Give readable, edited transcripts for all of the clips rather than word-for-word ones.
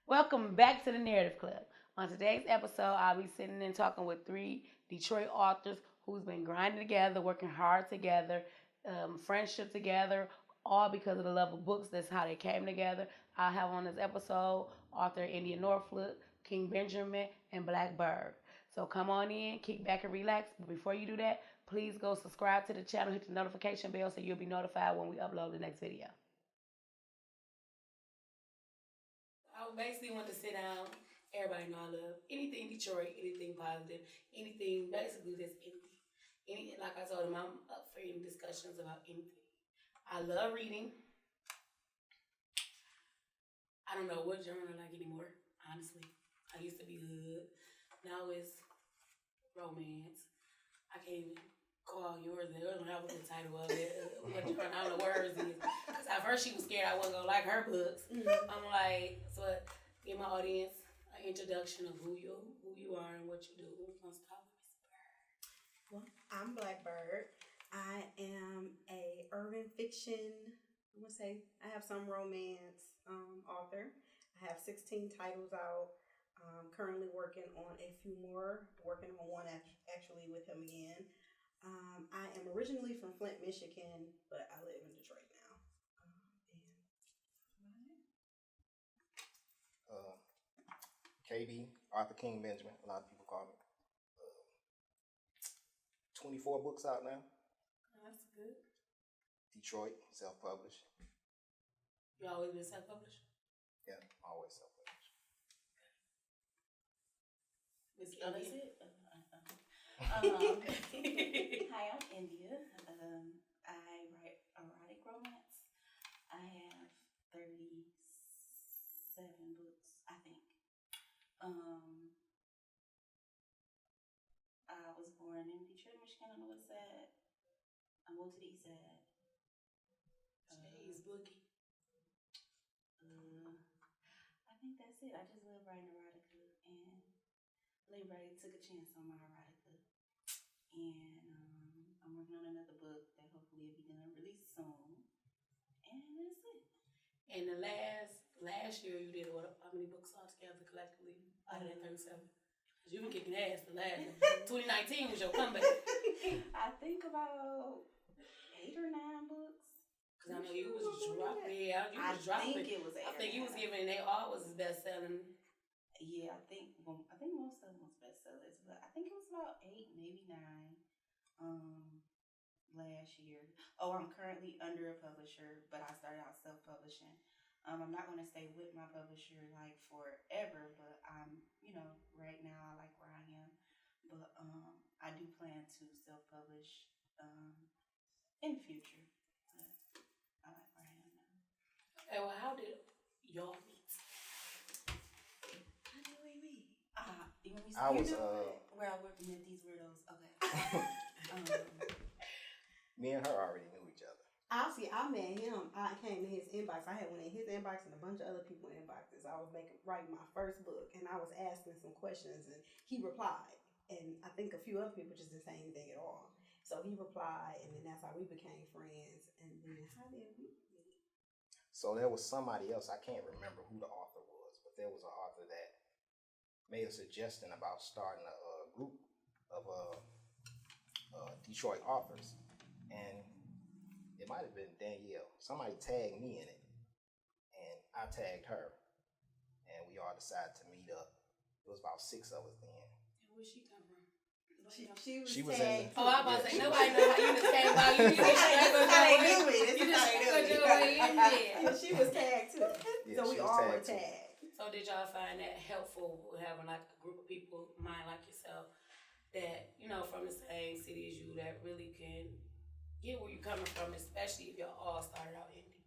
Welcome back to the Narrative Club. On today's episode, I'll be sitting and talking with three Detroit authors who's been grinding together, working hard together, friendship together, all because of the love of books. That's how they came together. I have on this episode author India Norfleet, King Benjamin, and Black Byrd. So come on in, kick back and relax. But before you do that, please go subscribe to the channel, hit the notification bell so you'll be notified when we upload the next video. I basically want to sit down. Everybody know I love anything Detroit, anything positive, anything basically that's indie. Like I told him, I'm up for any discussions about anything. I love reading. I don't know what genre I like anymore, honestly. I used to be hood. Now it's romance. I can't even call yours. I don't know what the title of it. What genre, I don't know what hers is. Because at first she was scared I wasn't going to like her books. Mm-hmm. I'm like, so give my audience an introduction of who you are and what you do. Who's going to start with Miss Byrd? Well, I'm Black Byrd. I am a urban fiction, I'm going to say, I have some romance author. I have 16 titles out. Currently working on a few more, working on one actually with him again. I am originally from Flint, Michigan, but I live in Detroit now. KB, Arthur King Benjamin, a lot of people call me. 24 books out now. That's good. Detroit, self-published. You always been self-published? Yeah, always self-published. Oh, that's it? Hi, I'm India. I write erotic romance. I have 37 books, I think. I was born in Detroit, Michigan, on the west side. I moved to the east side. Jeez, boogie. I think that's it. I just love writing erotica, and everybody took a chance on my erotica. And I'm working on another book that hopefully will be done released soon. And that's it. And the last year you did how many books altogether collectively out of that 37? Because you've been kicking ass the last 2019 was your comeback. I think about 8 or 9 books. Because I know you was dropping. Yeah, you was dropping. I think it was 8. I think you was giving, they all was best selling. Yeah, I think most of them was bestsellers, but I think it was about 8, maybe 9. Last year. Oh, I'm currently under a publisher, but I started out self-publishing. I'm not going to stay with my publisher like forever, but right now I like where I am. But I do plan to self-publish in the future. But I like where I am now. Okay, well, how did y'all meet? How did we meet? I was where I work with these weirdos. Okay. Me and her already knew each other. I met him. I came to his inbox. I had one in his inbox and a bunch of other people's inboxes. I was writing my first book, and I was asking some questions, and he replied. And I think a few other people just didn't say anything at all. So he replied, and then that's how we became friends. And then how did we meet? So there was somebody else, I can't remember who the author was, but there was an author that made a suggestion about starting a group of Detroit authors. And it might have been Danielle. Somebody tagged me in it, and I tagged her, and we all decided to meet up. It was about 6 of us then. And where'd she come from? She was in. Oh, I was about to say, nobody knows how you just came about. You just She was tagged too. Yeah, so we all were tagged. So did y'all find that helpful, having like a group of people, mind like yourself, that, from the same city as you, that really can get where you're coming from, especially if y'all all started out indie?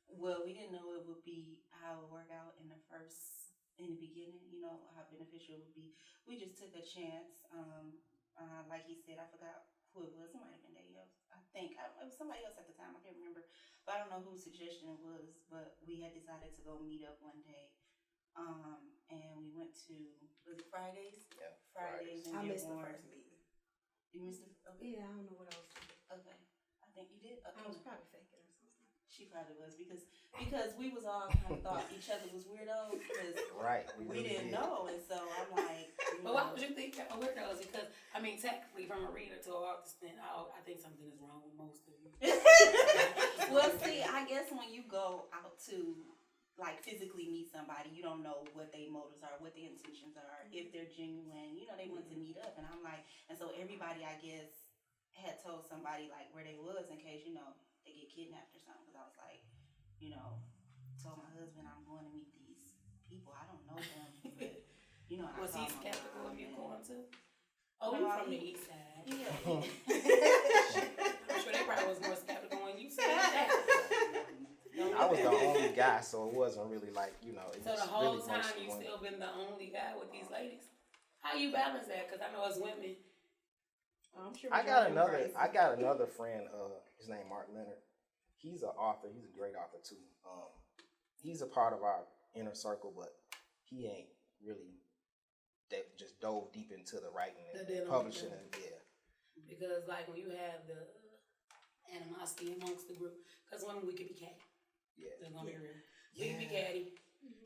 Well, we didn't know it would be how it would work out in the beginning, how beneficial it would be. We just took a chance. Like he said, I forgot who it was. It might have been Danielle. I think it was somebody else at the time. I can't remember. But I don't know whose suggestion it was. But we had decided to go meet up one day. And we went to, was it Fridays? Yeah. Fridays. I missed the first meeting. You missed it? Okay. Yeah, I don't know what I was doing. Okay. I think you did? Okay. I was probably faking or something. She probably was, because because we was all kind of thought each other was weirdos because Right. we really didn't did. know, and so I'm like, But why would you think that we're weirdos? Because, I mean, technically, from a reader to an author, I think something is wrong with most of you. Well, see, I guess when you go out to like physically meet somebody, you don't know what their motives are, what their intentions are, if they're genuine. You know, they want to meet up, and I'm like, and so everybody, I guess, had told somebody like where they was in case they get kidnapped or something. Because I was like, told my husband I'm going to meet these people. I don't know them, but and Was I he saw my skeptical mom of you and- going to? Oh, you from the east side. Yeah. I'm sure they probably was more skeptical when you said that. I was the only guy, so it wasn't really like, it So was the whole really time mostly you women. still been the only guy with these ladies? How you balance that? Because I know as women. I'm sure I got another friend, his name Mark Leonard. He's an author. He's a great author too. He's a part of our inner circle, but he ain't really just dove deep into the writing and publishing and Because like when you have the animosity amongst the group, because women we could be catty. Yeah. That's gonna be real. We can be catty.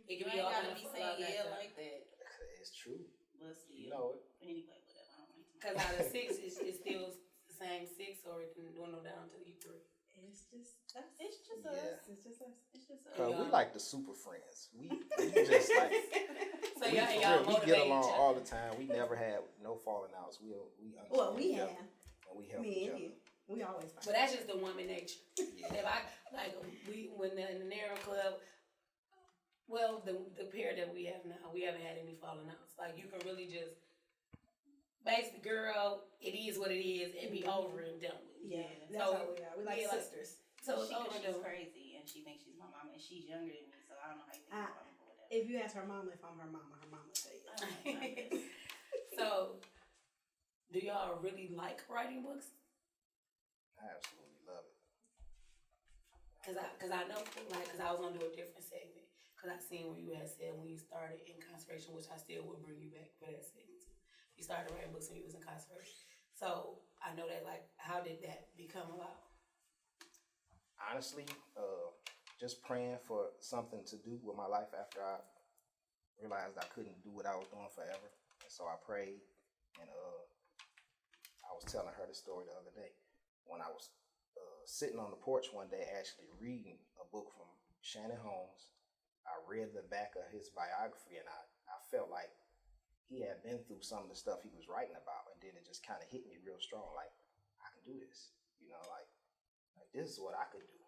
It can You be ain't all gotta kind be of saying yeah like that. It's true. But still, You know it. anyway, whatever. I don't want to. Because out of 6, it's still the same 6, or it can dwindle down to you 3. It's just It's just Yeah. us. It's just us. It's just us. Cause we like the super friends. We just like So we, y'all for y'all real, we motivate get along each other. all the time. We never had no falling outs. We understand Well, we each have. other, and we help Me each and other. you. We always fight. But that's just the woman nature. Yeah. If I like in the Narrow Club, well, the pair that we have now, we haven't had any falling outs. Like you can really just basically, girl, it is what it is, and be over and done with. Yeah, Yeah. that's So, how we are. We like yeah, like- sisters. So it's she's over and done with. crazy, and she thinks she's my mama, and she's younger than me, so I don't know how you think about me or whatever. If you ask her mama if I'm her mama will say yes. So, do y'all really like writing books? I absolutely love it. Cause I know, like, cause I was gonna do a different segment. Cause I seen where you had said when you started incarceration, which I still will bring you back for that segment too. You started writing books when you was incarcerated. So I know that, like, how did that become about? Honestly, just praying for something to do with my life after I realized I couldn't do what I was doing forever. And so I prayed, and I was telling her the story the other day when I was sitting on the porch one day actually reading a book from Shannon Holmes. I read the back of his biography, and I felt like he had been through some of the stuff he was writing about, and then it just kind of hit me real strong, like, I can do this, like this is what I could do.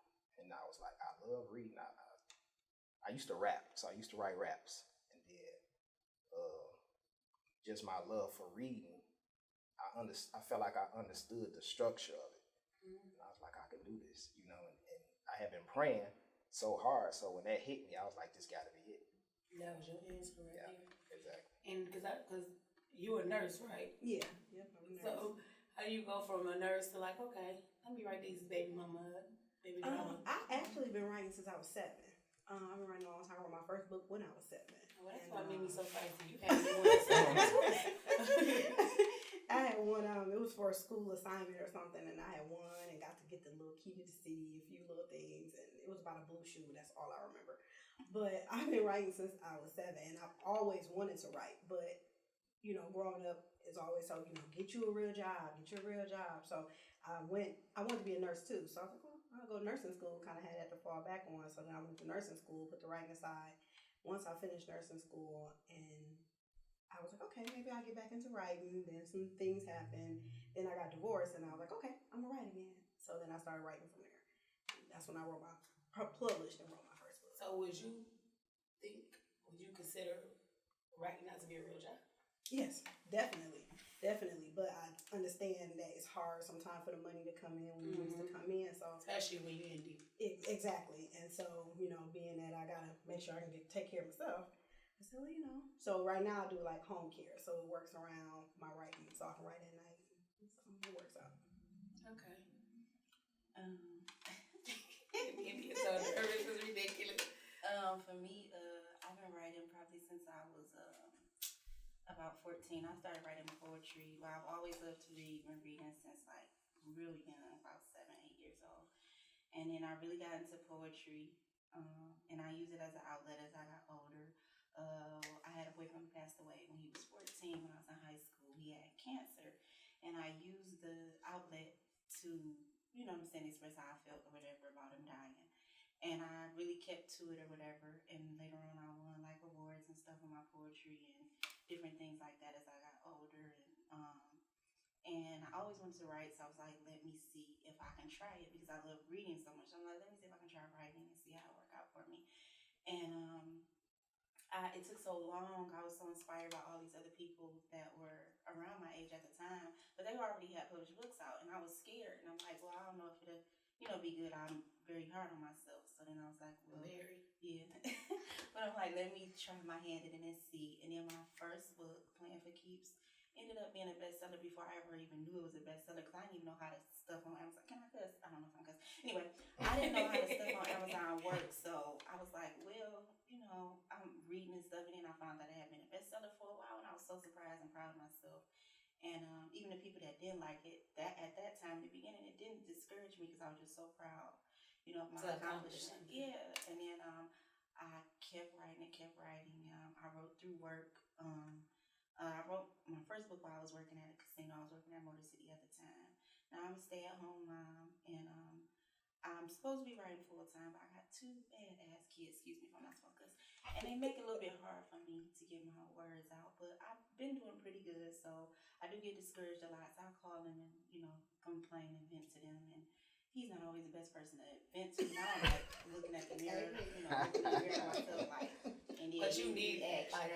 And I was like, I love reading. I used to rap, so I used to write raps, and then just my love for reading, I felt like I understood the structure of it. And I was like, I can do this, and I had been praying so hard, so when that hit me, I was like, this got to be it. That was your answer right there. Exactly. And cause you a nurse, right? Yeah. Yep. I'm a nurse. So how do you go from a nurse to like, okay, let me write these baby mama, baby drama? I actually been writing since I was 7. I've been writing a long time. I wrote my first book when I was 7. Well, that's why it made me so feisty. You had me I had one. It was for a school assignment or something, and I had one and got to get the little key to see a few little things, and it was about a blue shoe. That's all I remember. But I've been writing since I was 7, and I've always wanted to write. But growing up is always so get you a real job, So I wanted to be a nurse too. So I was like, well, I'll go to nursing school. Kind of had that to fall back on. So then I went to nursing school, put the writing aside. Once I finished nursing school, and I was like, okay, maybe I'll get back into writing. Then some things happened. Then I got divorced, and I was like, okay, I'm gonna write again. So then I started writing from there. That's when I published and wrote my first book. So would you consider writing not to be a real job? Yes, definitely. But I understand that it's hard sometimes for the money to come in when it needs to come in. So Especially when you're indie. Exactly. And so being that I gotta make sure I can take care of myself. I said, well, So right now I do like home care, so it works around my writing, so I can write at night. So it works out. Okay. It's so nervous. It's ridiculous. For me, I've been writing probably since I was about 14. I started writing poetry. Well, I've always loved to read. Been reading since like really young, about 7, 8 years old. And then I really got into poetry and I use it as an outlet as I got older. I had a boyfriend who passed away when he was 14 when I was in high school. He had cancer, and I used the outlet to, you know what I'm saying, express how I felt or whatever about him dying. And I really kept to it or whatever. And later on, I won like awards and stuff with my poetry and different things like that as I got older. And I always wanted to write, so I was like, let me see if I can try it because I love reading so much. I'm like, let me see if I can try writing and see how it work out for me. And it took so long. I was so inspired by all these other people that were around my age at the time, but they already had published books out, and I was scared. And I'm like, well, I don't know if it'll, be good. I'm very hard on myself. So then I was like, well, yeah. But I'm like, let me try my hand at it and see. And then my first book, Plan for Keeps, ended up being a bestseller before I ever even knew it was a bestseller because I didn't even know how to stuff on Amazon. Can I cuss? I don't know if I'm cuss. Anyway, I didn't know how to stuff on Amazon work, so I was like, well, I'm reading and stuff, and then I found that it had been a bestseller for a while, and I was so surprised and proud of myself. And even the people that didn't like it, that at that time in the beginning, it didn't discourage me because I was just so proud, of my accomplishment. Yeah, and then I kept writing and kept writing. I wrote through work. I wrote my first book while I was working at a casino. I was working at Motor City at the time. Now I'm a stay-at-home mom, and I'm supposed to be writing full-time, but I got 2 badass kids, excuse me if I'm not supposed to cuss, and they make it a little bit hard for me to get my words out, but I've been doing pretty good, so I do get discouraged a lot, so I call them and, complain and vent to them, and he's not always the best person to vent to. I don't like looking at the mirror, looking in the mirror myself, like, and then but you need that. extra,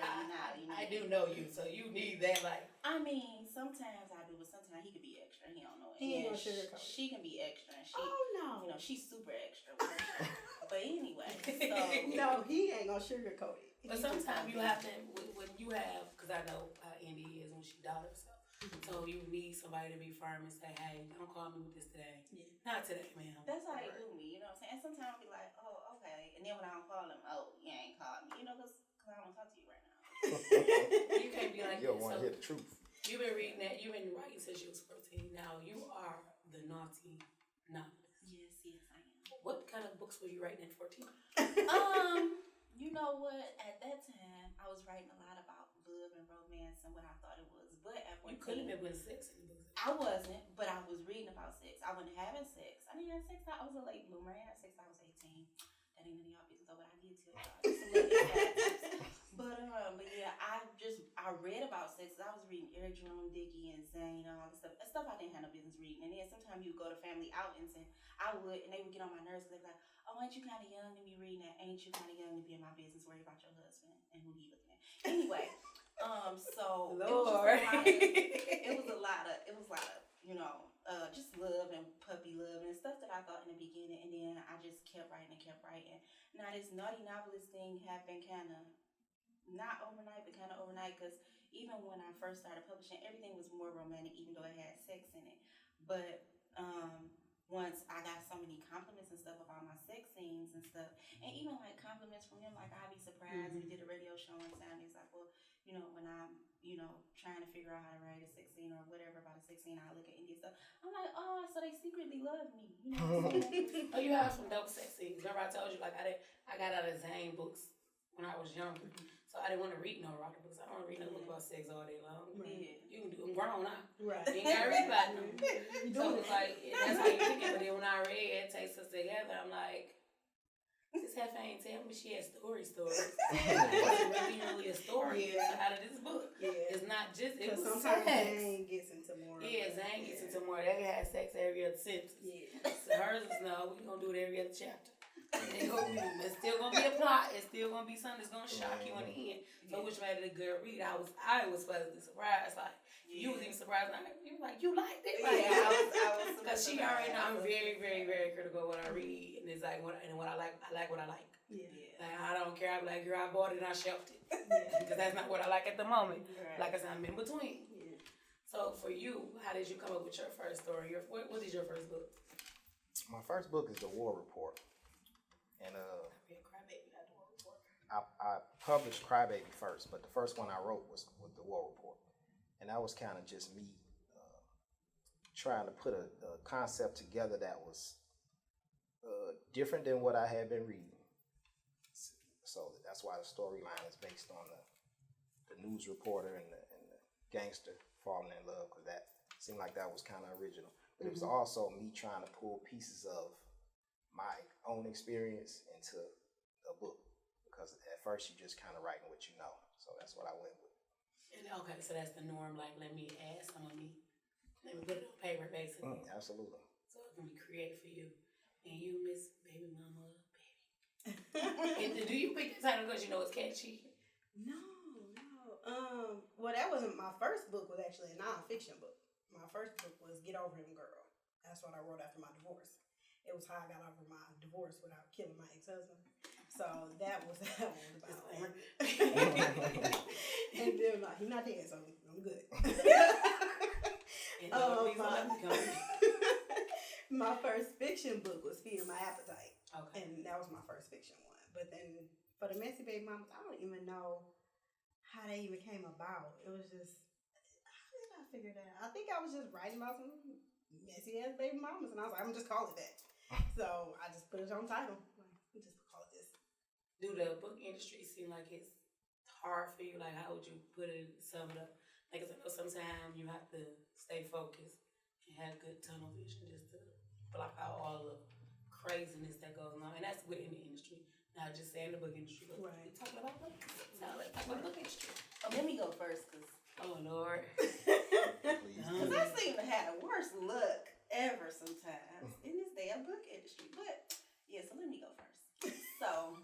I do know you, so you need that. Like, I mean, sometimes I do, but sometimes he could be extra. He don't know it. He ain't gonna sugarcoat it. She can be extra, and she, no, she's super extra. But anyway, so no, he ain't gonna sugarcoat it. but sometimes you have to when you have, because I know how Indy is when she daughter herself. So you need somebody to be firm and say, hey, don't call me with this today. Yeah. Not today, ma'am. that's how you do me, you know what I'm saying? And sometimes I'll be like, oh, okay. And then when I don't call him, oh, you ain't called me, because I don't talk to you right now. You can't be like You don't that. want to So hear the truth. you've been reading that. You've been writing since you was 14. Now you are the naughty novelist. Yes, I am. What kind of books were you writing at 14? You know what? At that time, I was writing a lot about love and romance and what I thought it was. But at 14, You couldn't have been sex in the books. I wasn't, but I was reading about sex. I wasn't having sex. I didn't have sex. I was a late bloomer. I had sex. I was 18. That ain't none of y'all business. So what I did tell y'all. Just some little inside tips. But yeah, I read about sex. I was reading Eric Jerome Dickey and Zane and all this stuff. Stuff I didn't have no business reading. And then sometimes you would go to family outings and I would, and they would get on my nerves because they'd be like, oh, ain't you kind of young to be reading that? Ain't you kind of young to be in my business? Worry about your husband and who he looking at. Anyway, so Lord. it was a lot of just love and puppy love and stuff that I thought in the beginning, and then I just kept writing and kept writing. Now this naughty novelist thing happened kind of not overnight, but kind of overnight, because even when I first started publishing, everything was more romantic, even though it had sex in it. But once I got so many compliments and stuff about my sex scenes and stuff, and even like compliments from him, like I'd be surprised. We did a radio show one time. He's like, well, when I'm, trying to figure out how to write a sex scene or whatever about a sex scene, I look at India stuff. I'm like, oh, so they secretly love me. Oh, you have some dope sex scenes. Remember I told you, like, I got out of Zane books when I was younger. So I didn't want to read no erotic books. I don't want to read no book about sex all day long. Yeah. You can do them grown now. Right. You ain't got to read about them. So it's like, that's how you think of it. But then when I read Takes Us Together, I'm like, this heifer ain't tell me she had stories. It wasn't really a story out of this book. Yeah. It's not just, it was sometimes sex. Zane gets into more. Yeah, Zane gets into more. They had sex every other sentence. Yeah. So hers is no, we're going to do it every other chapter. It's still going to be a plot. It's still going to be something that's going to shock you in the end. So which made it a good read. I was pleasantly surprised. Like, you was even surprised. You were like, you liked it? Like, I was because she already know I'm very, very, very critical of what I read. And it's like, what I like what I like. Yeah. Like, I don't care. I'm like, girl, I bought it and I shelved it. Because that's not what I like at the moment. Right. Like I said, I'm in between. Yeah. So for you, how did you come up with your first story? What is your first book? My first book is The War Report. And Crybaby, not The War Report. I published Crybaby first, but the first one I wrote was with The War Report. And that was kind of just me trying to put a concept together that was different than what I had been reading. So that's why the storyline is based on the news reporter and the gangster falling in love, because that seemed like that was kind of original. But it was also me trying to pull pieces of my own experience into a book, because at first you just kind of writing what you know. So that's what I went with. And okay, so that's the norm. Like, let me add some of me. Let me put it on paper, basically. Absolutely. So it can be creative for you. And you, Miss Baby Mama, and do you pick the title because you know it's catchy? No. Well, that wasn't my first book. Was actually a nonfiction book. My first book was Get Over Him, Girl. That's what I wrote after my divorce. It was how I got over my divorce without killing my ex-husband. So that was that one about. And then he's not dead, so I'm good. My first fiction book was Feeding My Appetite. Okay. And that was my first fiction one. But then for the Messy Baby Mamas, I don't even know how they even came about. It was just, how did I figure that out? I think I was just writing about some messy ass baby mamas, and I was like, I'm just call it that. So I just put it on title. Like, we just call it this. Do the book industry seem like it's hard for you? Like, how would you put it, sum it up? Like, I know sometimes you have to stay focused and have good tunnel vision just to block out all the craziness that goes on. And that's within the industry. Not just saying the book industry, but right. We're talking about books. So let's talk about the book industry. Let me go first, because oh Lord. Because I seem to have the worst luck ever sometimes in this damn book industry. But yeah, so let me go first. So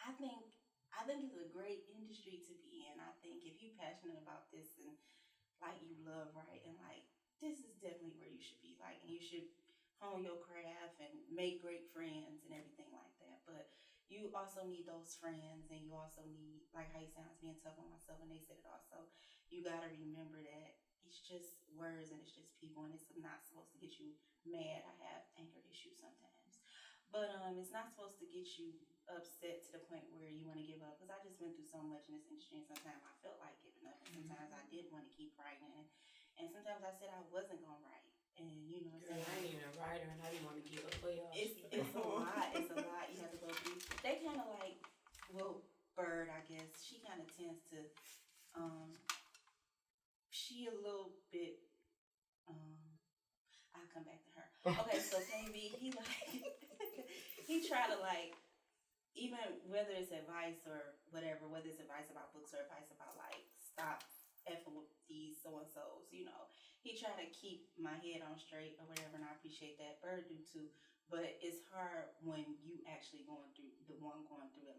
I think it's a great industry to be in. I think if you're passionate about this and like you love writing, like this is definitely where you should be. Like, and you should hone your craft and make great friends and everything like that. But you also need those friends, and you also need, like how you say I was being tough on myself, and they said it also. You gotta remember that it's just words and it's just people, and it's not supposed to get you mad. I have anger issues sometimes, but it's not supposed to get you upset to the point where you want to give up. Because I just went through so much in this industry, and sometimes I felt like giving up, and sometimes I did want to keep writing, and sometimes I said I wasn't gonna write. And you know what I'm saying? I ain't even a writer, and I didn't want to give up for y'all. It's a lot. It's a lot you have to go through. They kind of like, well, Byrd, I guess. She kind of tends to, she a little bit, I'll come back to her. Okay, so maybe he like, he try to like, even whether it's advice or whatever, whether it's advice about books or advice about like, stop effing with these so-and-sos, you know. He try to keep my head on straight or whatever, and I appreciate that. Byrd do too. But it's hard when you actually going through it.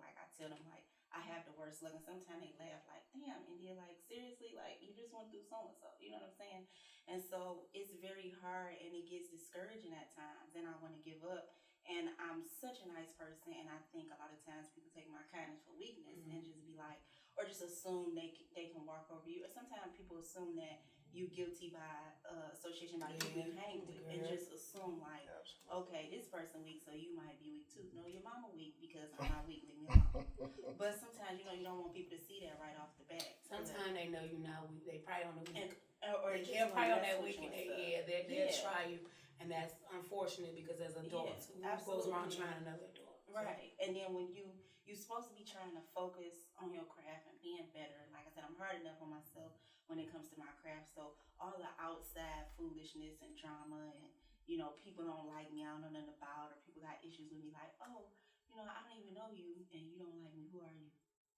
Like, I tell them, like, I have the worst luck. And sometimes they laugh like, damn, India, like, seriously? Like, you just went through so-and-so. You know what I'm saying? And so it's very hard, and it gets discouraging at times. And I want to give up. And I'm such a nice person, and I think a lot of times people take my kindness for weakness and just be like, or just assume they can walk over you. Or sometimes people assume that you guilty by association by the people you hang with, and just assume like, okay, this person weak, so you might be weak too. No, your mama weak because I'm not weak, leave me alone. But sometimes, you know, you don't want people to see that right off the bat. Sometimes they know you're not weak. They probably on the weak. Or they're probably on that week, and they'll try you. And that's unfortunate, because as adults, who goes around trying another adult? Right. So. And then when you're supposed to be trying to focus on your craft and being better. Like I said, I'm hard enough on myself when it comes to my craft. So all the outside foolishness and drama, and, you know, people don't like me, I don't know nothing about, or people got issues with me, like, oh, you know, I don't even know you, and you don't like me, who are you?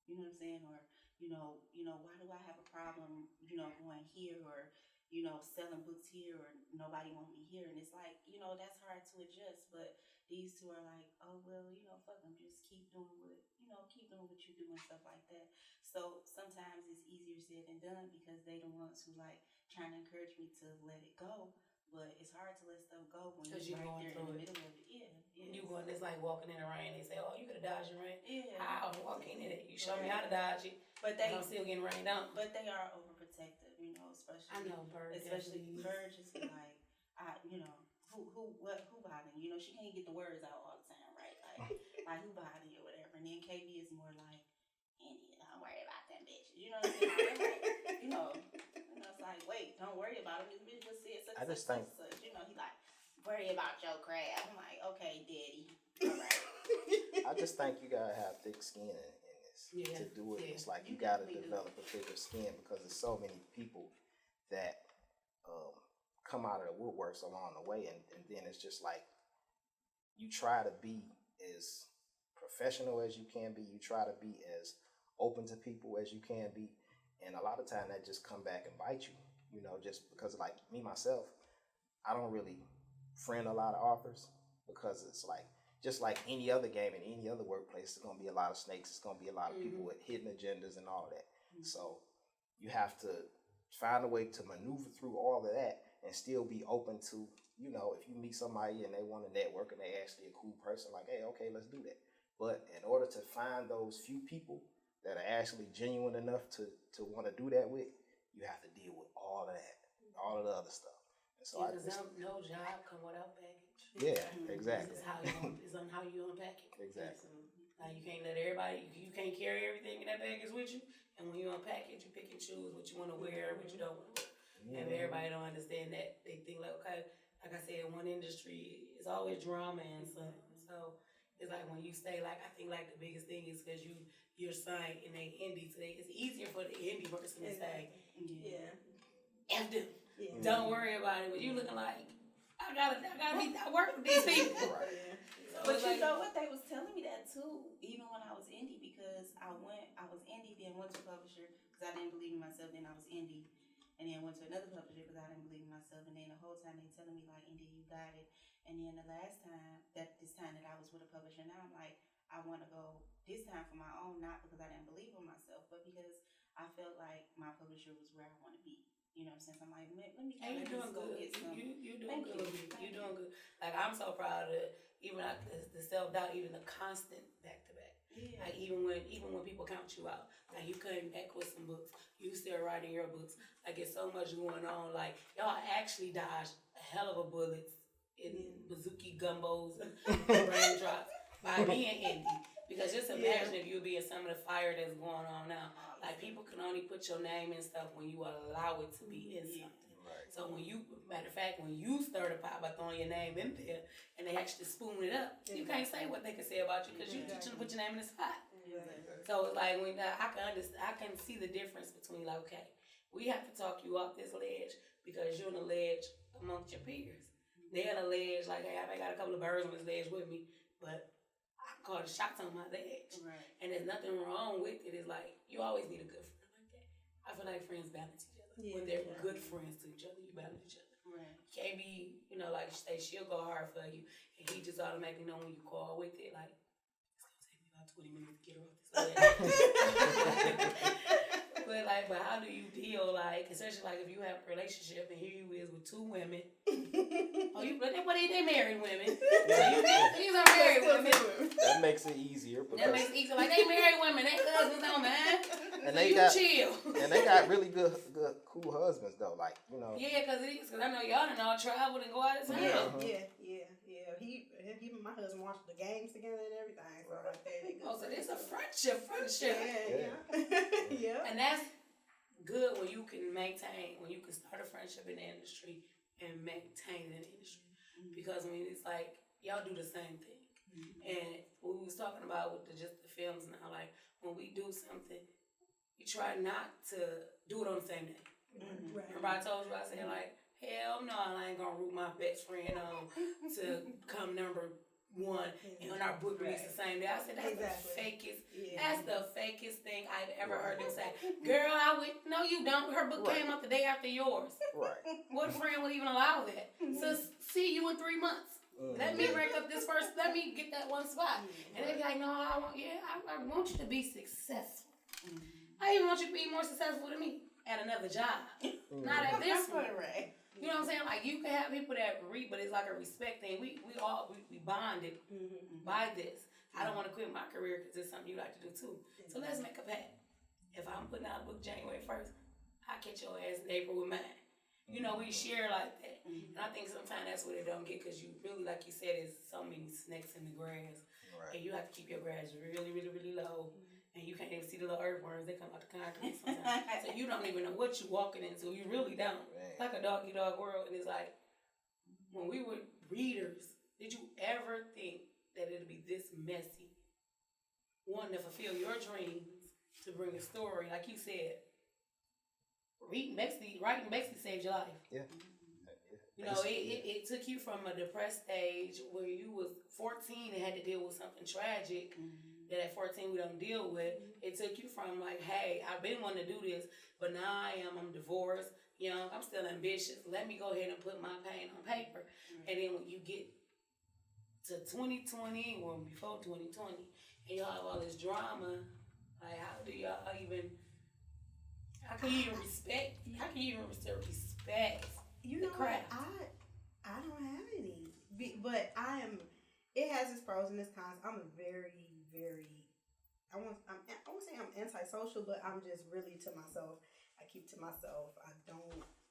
You know what I'm saying? Or, you know, why do I have a problem, you know, going here, or, you know, selling books here, or nobody want me here? And it's like, you know, that's hard to adjust. But these two are like, oh, well, you know, fuck them, just keep doing what you do and stuff like that. So sometimes it's easier said than done, because they the ones who like trying to encourage me to let it go. But it's hard to let stuff go when you're right there in the middle of it. Yeah. You going, it's like walking in the rain. They say, oh, you could have dodged the rain. Yeah. How? Walking in it. You show me how to dodge it. But I'm still getting rained on. But they are overprotective, you know, especially. I know, Byrd. Especially Byrd just be like, you know, who bothering you? You know, she can't get the words out all the time, right? Like who bothering you or whatever. And then KB is more like, India, don't worry about them bitches. You know what I'm saying? Like, you know, it's like, wait, don't worry about them. This bitch just said such. You know, he like, worry about your crab. I'm like, okay, daddy. I just think you gotta have thick skin in this to do it. It's like you gotta develop a thicker skin because there's so many people that come out of the woodworks along the way, and then it's just like you try to be as professional as you can be. You try to be as open to people as you can be, and a lot of time that just come back and bite you. You know, just because like me myself, I don't really friend a lot of authors because it's like. Just like any other game in any other workplace, there's going to be a lot of snakes. It's going to be a lot of people with hidden agendas and all that. So you have to find a way to maneuver through all of that and still be open to, you know, if you meet somebody and they want to network and they actually a cool person, like, hey, okay, let's do that. But in order to find those few people that are actually genuine enough to want to do that with, you have to deal with all of that, all of the other stuff. And so because no job come without baggage. Yeah, exactly. It's on how you unpack it. Exactly. Like you can't let everybody, you can't carry everything in that baggage with you. And when you unpack it, you pick and choose what you want to wear, what you don't want to wear. And everybody don't understand that. They think like, okay, like I said, in one industry, it's always drama and stuff. So it's like when you stay, like I think like the biggest thing is because you're signed in a indie today. It's easier for the indie person to say, F them. Yeah. Don't worry about it. But you looking like, I work with these people. Right. But you know what, they was telling me that too, even when I was indie, because I was indie, then went to publisher because I didn't believe in myself, then I was indie, and then went to another publisher because I didn't believe in myself, and then the whole time they telling me like, indie, you got it, and then this time that I was with a publisher, now I'm like, I want to go this time for my own, not because I didn't believe in myself, but because I felt like my publisher was where I want to be. You know what I'm saying? So I'm like, let me and you're doing good. You're doing good. You're doing good. Like I'm so proud of it. Even like the self-doubt, even the constant back-to-back. Yeah. Like even when people count you out, like you came back with some books, you still writing your books. Like it's so much going on. Like y'all actually dodged a hell of a bullets in bazooki gumbos and raindrops by being indie. Because just imagine if you would be in some of the fire that's going on now. Like people can only put your name and stuff when you allow it to be in something. Right. So when matter of fact, when you stir the pot by throwing your name in there and they actually spoon it up, you can't say what they can say about you because you just put your name in the spot. So it's like when I can see the difference between like, okay, we have to talk you off this ledge because you're on a ledge amongst your peers. They're on a ledge like, hey, I may got a couple of birds on this ledge with me, but call the shots on my ledge. Right. And there's nothing wrong with it. It's like, you always need a good friend like that. I feel like friends balance each other. When they're good friends to each other, you balance each other. Right. You can't be, like you say, she'll go hard for you, and he just automatically know when you call with it, like, it's going to take me about 20 minutes to get her off this ledge. But how do you deal, like, especially like if you have a relationship and here you is with two women. They married women. So these are married women. That makes it easier. That makes it easier. Like they married women, they husbands don't mind. And so they chill. And they got really good, cool husbands though. Like Yeah, because I know y'all done all traveled and go out of town. Yeah. He my husband watched the games together and everything. So right there, so there's a friendship. Yeah. And that's good when you can start a friendship in the industry and maintain it in the industry. Because when it's like y'all do the same thing. And what we was talking about with just the films now, like when we do something, we try not to do it on the same day. Right. Remember I told you, I said like, hell no, I ain't gonna root my best friend on to come number one and on our book release the same day. I said that's the fakest. Yeah. That's the fakest thing I've ever heard them say. Girl, no, you don't. Her book came out the day after yours. Right. What friend would even allow that? So see you in 3 months. Let me rank up this first. Let me get that one spot. And they be like, no, I want you to be successful. I even want you to be more successful than me at another job. Not at this one. Right. You know what I'm saying? Like you can have people that read, but it's like a respect thing. We bonded by this. I don't want to quit my career because it's something you like to do too. So let's make a pact. If I'm putting out a book January 1st, I catch your ass in April with mine. We share like that. And I think sometimes that's what they don't get because you really, like you said, there's so many snakes in the grass. Right. And you have to keep your grass really, really, really low. And you can't even see the little earthworms. They come out the concrete sometimes. So you don't even know what you're walking into. You really don't. It's like a dog-eat-dog world. And it's like, when we were readers, did you ever think that it'll be this messy. Wanting to fulfill your dreams to bring a story, like you said. Writing Bexley saved your life. Yeah. You know, it took you from a depressed stage where you was 14 and had to deal with something tragic that at 14 we don't deal with. It took you from like, hey, I've been wanting to do this, but now I'm divorced, young, I'm still ambitious. Let me go ahead and put my pain on paper. And then when you get to 2020, or before 2020, and y'all have all this drama, like how can you even respect You the know craft? what? I don't have any, but it has its pros and its cons. I'm a very, very, I won't say I'm antisocial, but I'm just really to myself. I keep to myself.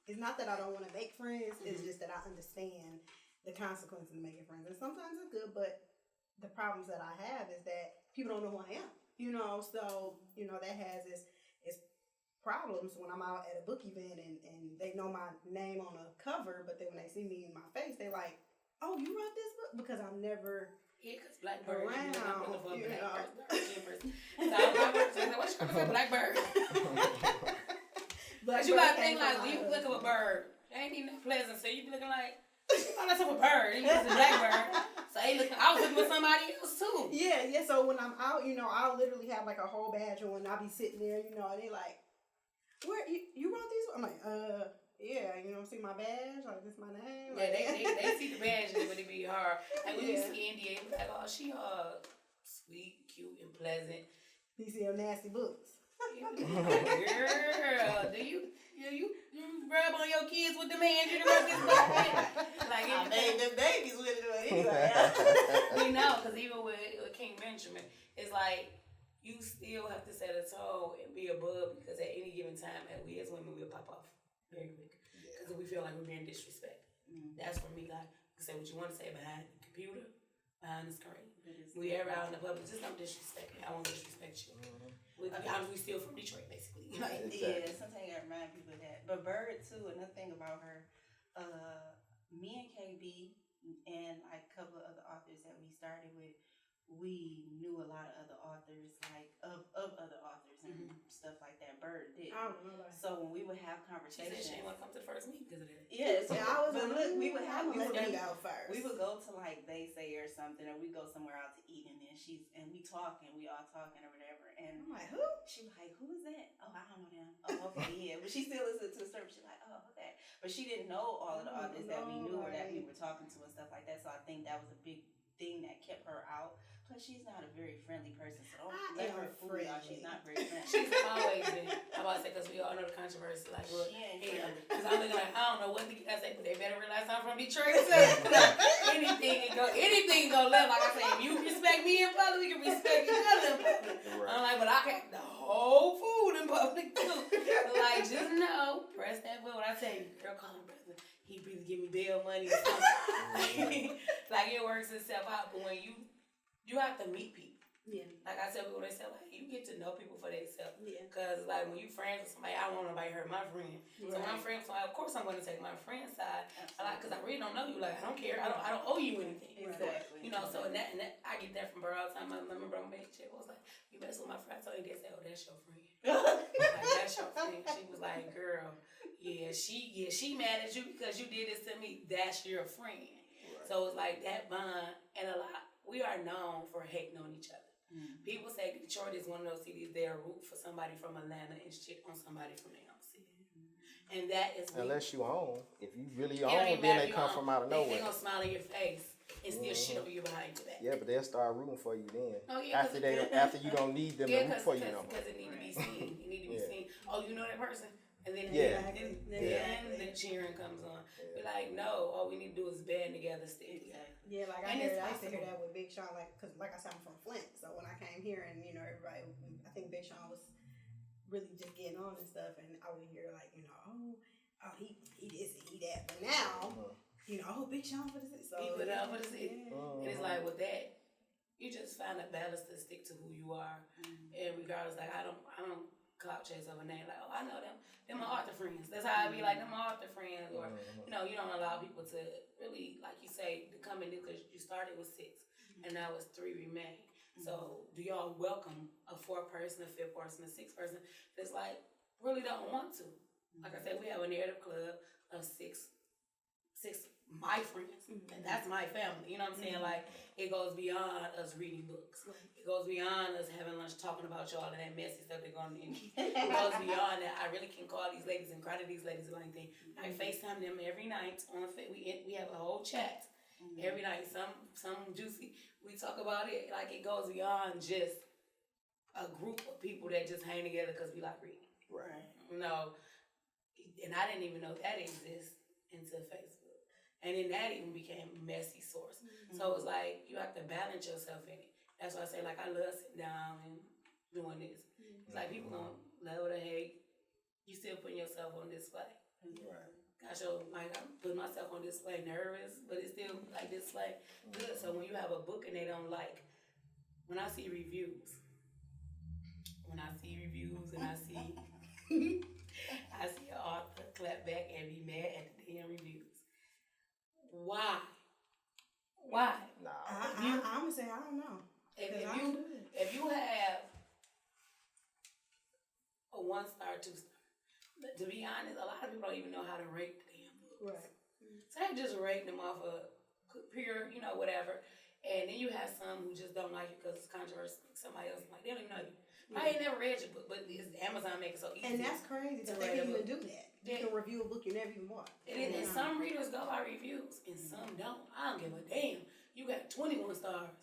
It's not that I don't want to make friends. It's just that I understand the consequences of making friends. And sometimes it's good, but the problems that I have is that people don't know who I am. So, that has its problems when I'm out at a book event and they know my name on a cover, but then when they see me in my face, they like, oh, you wrote this book? Because I'm never because Blackbird around, So I'm what's your favorite Blackbird? But you gotta think like when you look at a bird, it ain't even that pleasant. So you be looking like, oh, that's a bird. You just a Blackbird. So I was looking with somebody else too. Yeah. So when I'm out, I'll literally have like a whole badge on and I'll be sitting there, and they like, where you wrote these? I'm like, yeah, see my badge? Like, this my name? Yeah, they see the badge and it would be hard. Like, when you see India, it's like, oh, she sweet, cute, and pleasant. You see her nasty books. Girl, do you rub on your kids with the man you wrote this book with? Like, I made them babies with it anyway. Because even with King Benjamin, it's like, you still have to set a tone and be above, because at any given time, we as women will pop off very quick. Because we feel like we're being disrespected. That's for me. Like, you can say what you want to say behind the computer, behind the screen. We ever out in the public, just don't disrespect me. I won't disrespect you. We steal from Detroit, basically. Like, yeah, sometimes I remind people of that. But Byrd too, another thing about her, me and KB and like a couple of other authors that we started with, we knew a lot of other authors, like of other authors and stuff like that. Byrd did. I don't know. So when we would have she conversations, said she didn't want to come to the first meeting because of that. yes, but look, we would go first. We would go to like They Say or something, or we go somewhere out to eat, and then we talking, we all talking or whatever, and I'm like, who? She was like, who is that? Oh, I don't know them. Oh, okay, yeah. But she still listened to the service. She's like, oh, okay. But she didn't know all of the authors that we knew or that we were talking to and stuff like that. So I think that was a big thing that kept her out. Plus, she's not a very friendly person, so don't let her fool y'all. She's not very friendly. She's always been. I'm about to say, because we all know the controversy. Like, look, because I'm looking like, I don't know what to say, but they better realize I'm from Detroit. So, anything go left. Like I say, if you respect me in public, we can respect each other in public. Right. I'm like, but I can the whole food in public too. Like, just know, press that button. When I tell you, girl, call him brother. He please give me bail money or something. Like, it works itself out. But when you have to meet people. Yeah. Like I tell people, they say, like, you get to know people for themselves. Yeah. Because, like, when you friends with somebody, I don't want nobody hurt my friend. Right. So when I'm friends with somebody, of course I'm going to take my friend's side. Because I really don't know you. Like, I don't care. I don't owe you anything. Exactly. So and that I get that from her all the time. I remember my big chick was like, you mess with my friend. I told you, they said, oh, that's your friend. Like, that's your friend. She was like, girl, she mad at you because you did this to me. That's your friend. Right. So it's like that bond, and we are known for hating on each other. People say Detroit is one of those cities they'll root for somebody from Atlanta and shit on somebody from their own city. And that is unless you own. If you really own, then they come from out of nowhere. They're gonna smile in your face and still shit on you behind your back. Yeah, but they'll start rooting for you then. Oh, yeah, after you don't need them to root for you no more. Because it need to be seen. It need to be seen. Oh, you know that person? And then then cheering comes on. We're like, no, all we need to do is band together, stick together. Yeah, like I used to hear that with Big Sean, because like I said, I'm from Flint, so when I came here and everybody, I think Big Sean was really just getting on and stuff, and I would hear like, oh, he this and he that, but now, oh, Big Sean for the city, so he put it out for the city, and it's like with that, you just find a balance to stick to who you are, and regardless, like I don't clout chase of a name, like, oh, I know them. They're my author friends. That's how I be like, they're my author friends. Or, you don't allow people to really, like you say, to come in because you started with 6. and now it's 3 remain. So do y'all welcome a 4th person, a 5th person, a 6th person? It's like, really don't want to. Like I said, we have a narrative club of six my friends, and that's my family. You know what I'm saying? Like, it goes beyond us reading books. It goes beyond us having lunch talking about y'all and that messy stuff they're going to end. It goes beyond that. I really can call these ladies and cry to these ladies and anything. I FaceTime them every night. We have a whole chat every night. Some juicy. We talk about it. Like, it goes beyond just a group of people that just hang together because we like reading. Right. No. And I didn't even know that exists until Facebook. And then that even became a messy source. So it's like, you have to balance yourself in it. That's why I say, like, I love sitting down and doing this. It's like, people gonna love or hate. You still putting yourself on display. Right. Gosh, like, I'm putting myself on display, nervous, but it's still like display. Good. So when you have a book and they don't like, when I see reviews and I see I see an author clap back and be mad at the damn reviews. Why? Nah. I'm gonna say I don't know. If you have a 1-star, 2-star, to be honest, a lot of people don't even know how to rate the damn books. Right. So they just rate them off of pure, whatever. And then you have some who just don't like it because it's controversial. Somebody else like, they don't even know you. I ain't never read your book, but Amazon make it so easy. And that's crazy that they can even do that. You can review a book you never even bought. And some readers go by reviews, and some don't. I don't give a damn. You got 21 stars.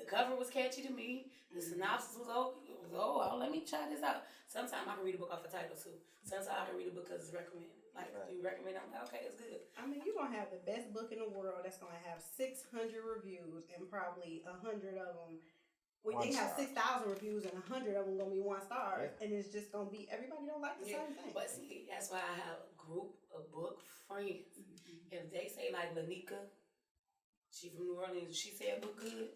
The cover was catchy to me. The synopsis was let me try this out. Sometimes I can read a book off a title too. Sometimes I can read a book because it's recommended. Like, you recommend it, I'm like, okay, it's good. I mean, you're going to have the best book in the world that's going to have 600 reviews and probably 100 of them. They have 6,000 reviews and 100 of them going to be 1 star. Yeah. And it's just going to be, everybody don't like the same thing. But see, that's why I have a group of book friends. If they say, like, Lanika, she from New Orleans, she said book good,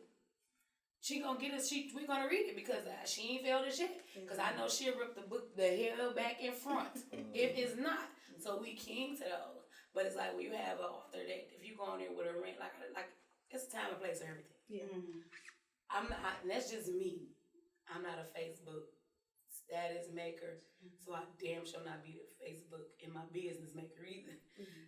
she gonna get us. We gonna read it because she ain't failed it yet. Because I know she'll rip the book, the hell back in front if it's not. So we king to those. But it's like when you have an author that if you go on there with a rant, like it's a time and place for everything. Yeah. I'm not. And that's just me. I'm not a Facebook status maker, so I damn sure not be the Facebook in my business maker either.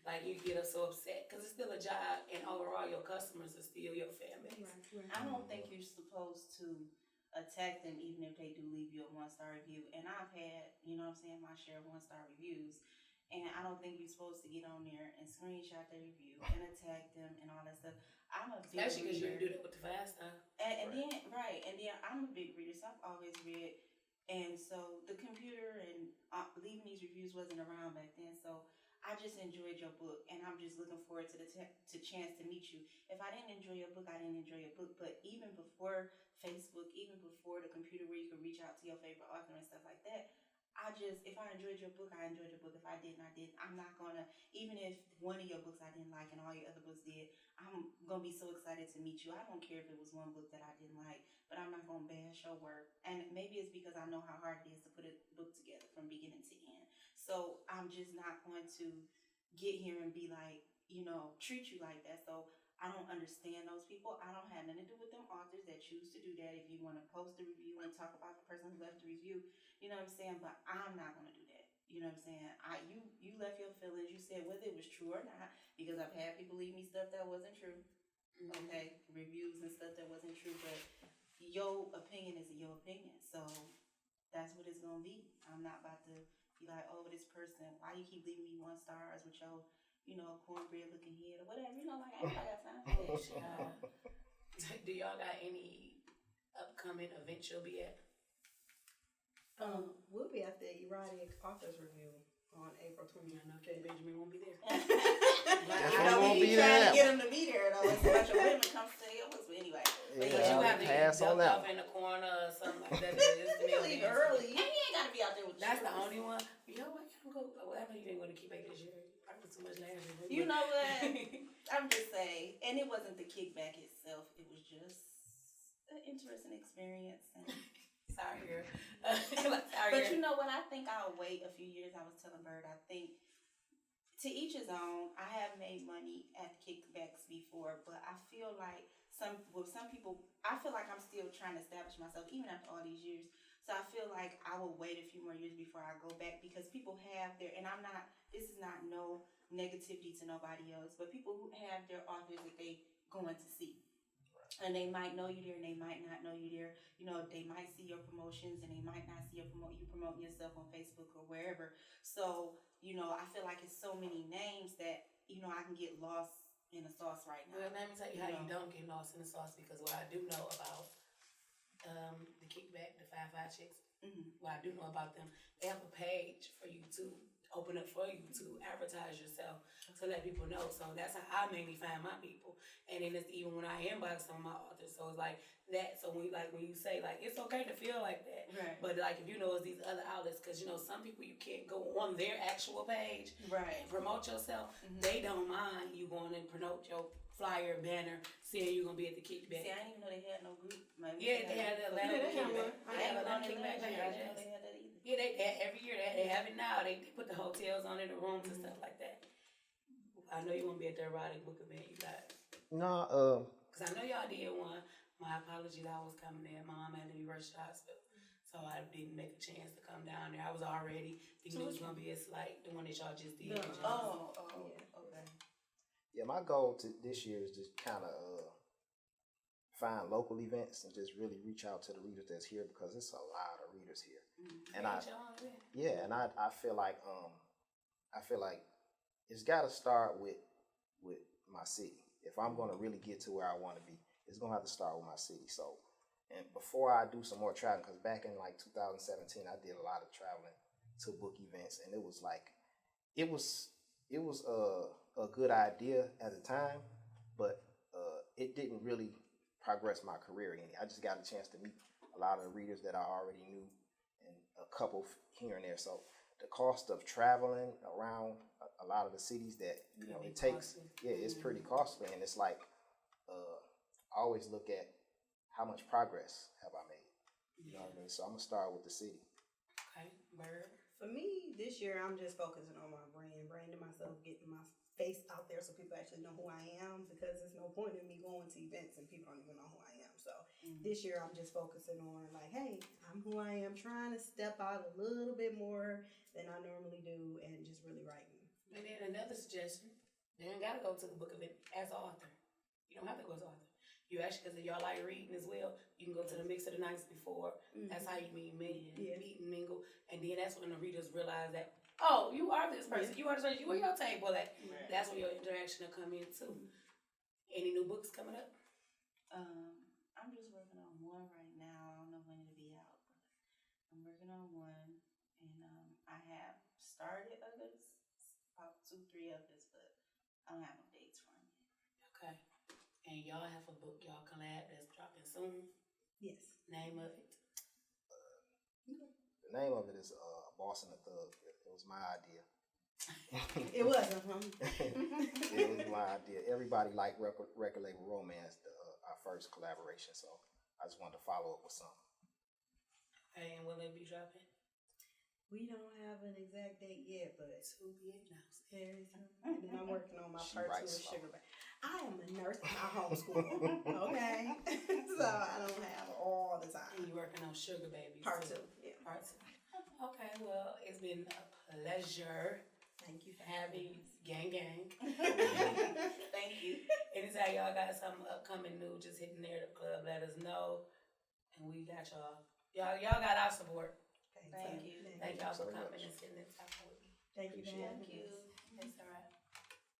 Like, you get us so upset because it's still a job, and overall your customers are still your fan base. Right. I don't think you're supposed to attack them even if they do leave you a 1-star review. And I've had, my share of 1-star reviews. And I don't think you're supposed to get on there and screenshot their review and attack them and all that stuff. I'm a big Especially because you reader. do that with the 5-star. And then I'm a big reader, so I've always read. And so the computer and leaving these reviews wasn't around back then. So I just enjoyed your book, and I'm just looking forward to the chance to meet you. If I didn't enjoy your book, I didn't enjoy your book. But even before Facebook, even before the computer where you could reach out to your favorite author and stuff like that, if I enjoyed your book, I enjoyed your book. If I didn't, I didn't. I'm not gonna, even if one of your books I didn't like and all your other books did, I'm gonna be so excited to meet you. I don't care if it was one book that I didn't like, but I'm not gonna bash your work. And maybe it's because I know how hard it is to put a book together from beginning to end. So I'm just not going to get here and be like, treat you like that. So I don't understand those people. I don't have nothing to do with them authors that choose to do that. If you want to post a review and talk about the person who left the review, you know what I'm saying? But I'm not going to do that. You know what I'm saying? You left your feelings. You said whether it was true or not, because I've had people leave me stuff that wasn't true. Okay, reviews and stuff that wasn't true. But your opinion is your opinion. So that's what it's going to be. I'm not about to be like, oh, this person, why you keep leaving me 1 stars with your, cornbread looking head or whatever. Like, I ain't got time for that. Do y'all got any upcoming events you'll be at? We'll be at the Erotic Authors Review on April 25th. I know King Benjamin won't be there. Won't We be trying there. to get him to be there though. It's a bunch of women come to your house, but anyway. But Yeah, you have to pass get on ducked that off in the corner or something like that. You leave early. And you ain't gotta be out there with That's you. the only one. You know what? Well, I know you didn't go to Kickback this year. I put too much last year. You know what? I'm just saying, and it wasn't the kickback itself. It was just an interesting experience. And Sorry, girl. But you know what? I think I'll wait a few years. I was telling Byrd, I think to each his own. I have made money at kickbacks before, but I feel like some people, I feel like I'm still trying to establish myself even after all these years. So I feel like I will wait a few more years before I go back, because people have their, and I'm not, this is not no negativity to nobody else, but people who have their authors that they going to see. And they might know you there and they might not know you there. You know, they might see your promotions and they might not see you promoting yourself on Facebook or wherever. So, you know, I feel like it's so many names that, you know, I can get lost in the sauce right now. Well, let me tell you how you don't get lost in the sauce, because what I do know about the kickback, the 5-5 chicks, what I do know about them, they have a page for you to open up for you to advertise yourself, to let people know. So that's how I mainly find my people. And then it's even when I inbox some of my authors. So it's like that. So when you say like, it's okay to feel like that. Right. But like, if you know, it's these other outlets, because you know, some people you can't go on their actual page and promote yourself. They don't mind you going and promote your flyer, banner, saying you're going to be at the kickback. See, I didn't even know they had no group. Yeah, they had the Atlanta kickback. I didn't know they had that either. Yeah, they every year they have it now. They put the hotels on in the rooms and stuff like that. I know you won't be at the erotic book event, you guys. No, Cause I know y'all did one. My apologies, I was coming there. My mom had to be rushed to the hospital, so I didn't make a chance to come down there. I was already thinking it was gonna be like the one that y'all just did. Okay. yeah, my goal to this year is just kind of find local events and just really reach out to the readers that's here, because it's a lot of readers here. And I feel like it's got to start with my city. If I'm going to really get to where I want to be, it's going to have to start with my city. So, and before I do some more traveling, because back in like 2017, I did a lot of traveling to book events, and it was a good idea at the time, but it didn't really progress my career any. I just got a chance to meet a lot of the readers that I already knew, and a couple here and there. So the cost of traveling around a lot of the cities that it takes, it's pretty costly. And it's like I always look at how much progress have I made. You know what I mean? So I'm gonna start with the city. Okay, Byrd. For me, this year I'm just focusing on my branding myself, getting my face out there so people actually know who I am, because there's no point in me going to events and people don't even know who I am. So this year I'm just focusing on like, hey, I'm who I am, trying to step out a little bit more than I normally do, and just really writing. And then another suggestion, you ain't gotta go to the book event as an author. You don't have to go as an author. You actually, because if y'all like reading as well, you can go to the mix of the nights before. That's how you meet and mingle. And then that's when the readers realize that, oh, you are this person. You are this person. Where your table at? That's when your interaction will come in too. Any new books coming up? I'm just working on one right now. I don't know when it'll be out, but I'm working on one. And I have started others, about 2-3 others, but I don't have no dates for them yet. Okay. And y'all have a book y'all collab that's dropping soon? Yes. Name of it? The name of it is Boss and the Thug. It was my idea. It wasn't. It was my idea. Everybody liked Record Label Romance, our first collaboration, so I just wanted to follow up with something. Okay, and will it be dropping? We don't have an exact date yet, but to be announced. And then I'm working on my part 2 of Sugar Baby. I am a nurse in my homeschool, okay? So I don't have all the time. And you're working on Sugar Baby. Part 2, yeah. Part 2. Okay, well, it's been a pleasure. Thank you for having gang. Thank you. Anytime y'all got something upcoming new, just hit the Narrative Club, let us know. And we got y'all. Y'all got our support. Thank you. Thank y'all for coming and sitting and talking with me. Thank you. Thank you. It's all right.